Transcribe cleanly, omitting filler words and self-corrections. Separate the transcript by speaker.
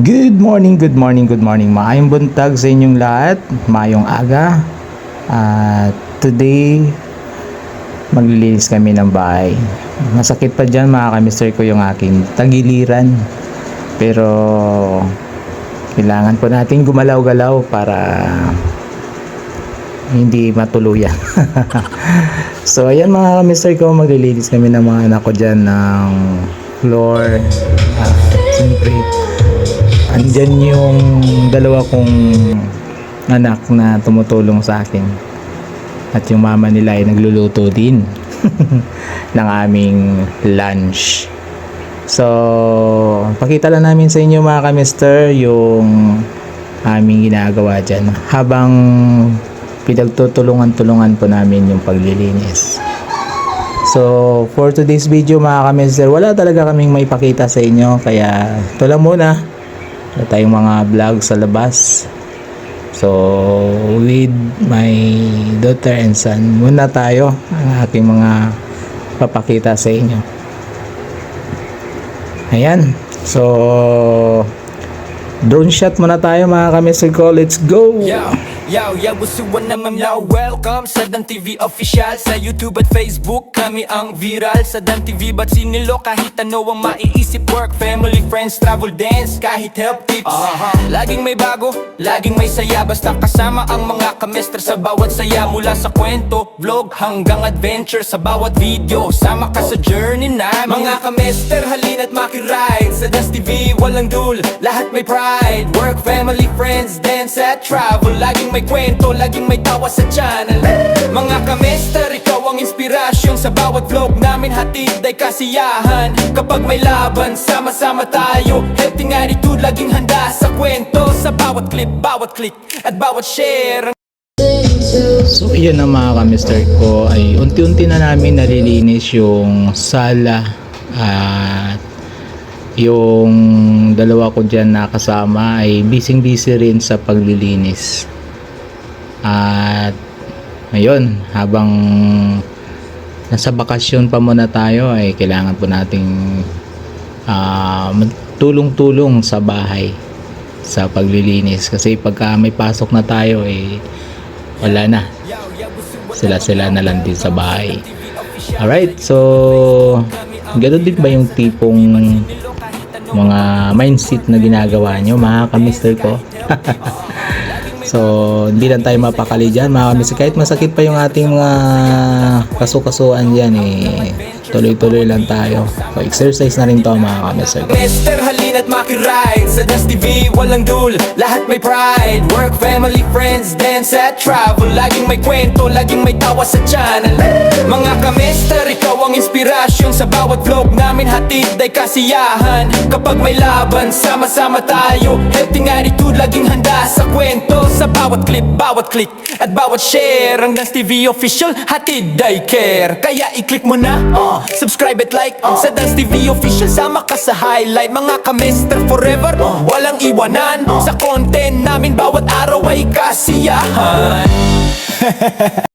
Speaker 1: Good morning, good morning, good morning. Maayong buntag sa inyong lahat. Maayong aga. At today, maglilinis kami ng bahay. Masakit pa dyan mga kamister ko yung aking tagiliran. Pero, kailangan po natin gumalaw-galaw para hindi matuluyan. So, ayan mga kamister ko, maglilinis kami ng mga anak ko dyan ng floor. Siyempre, andyan yung dalawa kong anak na tumutulong sa akin at yung mama nila ay nagluluto din ng aming lunch. So pakita lang namin sa inyo mga kamister yung aming ginagawa dyan habang pinagtutulungan-tulungan po namin yung paglilinis. So for today's video mga kamister, wala talaga kaming maipakita sa inyo, kaya ito lang muna. Wala tayong mga vlog sa labas. So with my daughter and son muna tayo ang aking mga papakita sa inyo. Ayan. So drone shot muna tayo mga kamister ko. Let's go!
Speaker 2: Yo, busuan na mamlaw. Welcome sa Dan TV Official. Sa YouTube at Facebook kami ang viral. Sa Dan TV ba't sinilo kahit ano ang maiisip. Work, family, friends, travel, dance, kahit health tips. Laging may bago, laging may saya. Basta kasama ang mga kamester sa bawat saya. Mula sa kwento, vlog hanggang adventure. Sa bawat video, sama ka sa journey namin. Mga kamester, halina't makiride. Sa Dan TV, walang dul, lahat may pride. Work, family, friends, dance at travel. Laging may kwento, laging may tawa sa channel. Mga kamester, ikaw ang inspirasyon. Sa bawat vlog namin hatid ay kasiyahan. Kapag may laban, sama-sama tayo. Helping attitude, laging handa sa kwento. Sa bawat clip, bawat click at bawat share.
Speaker 1: So iyan na mga kamister ko, ay unti-unti na namin nalilinis yung sala at yung dalawa ko dyan na kasama ay busy rin sa paglilinis. At ngayon, habang nasa bakasyon pa muna tayo, ay kailangan po nating tulong-tulong sa bahay sa paglilinis, kasi pagka may pasok na tayo wala na, sila na lang din sa bahay. Alright, so ganoon din ba yung tipong mga mindset na ginagawa nyo mga kamister ko? So hindi lang tayo mapakali dyan mga kamister, kahit masakit pa yung ating mga kasukasuan dyan, tuloy-tuloy lang tayo. So exercise na rin to mga kamister ko.
Speaker 2: Mister, halina't makiride. Sa Das TV, walang dul, lahat may pride. Work, family, friends, dance at travel. Laging may kwento, laging may tawa sa channel. Mga kamister, ikaw ang inspirasyon. Sa bawat vlog namin hatid ay kasiyahan. Kapag may laban, sama-sama tayo. Helping attitude, laging handa sa kwento. Sa bawat clip, bawat click at bawat share. Ang Das TV Official, hatid ay care. Kaya i-click mo na, subscribe at like. Sa Das TV Official, sama ka sa highlight. Mga kamister forever, walang iwanan. Sa content namin, bawat araw ay kasiyahan.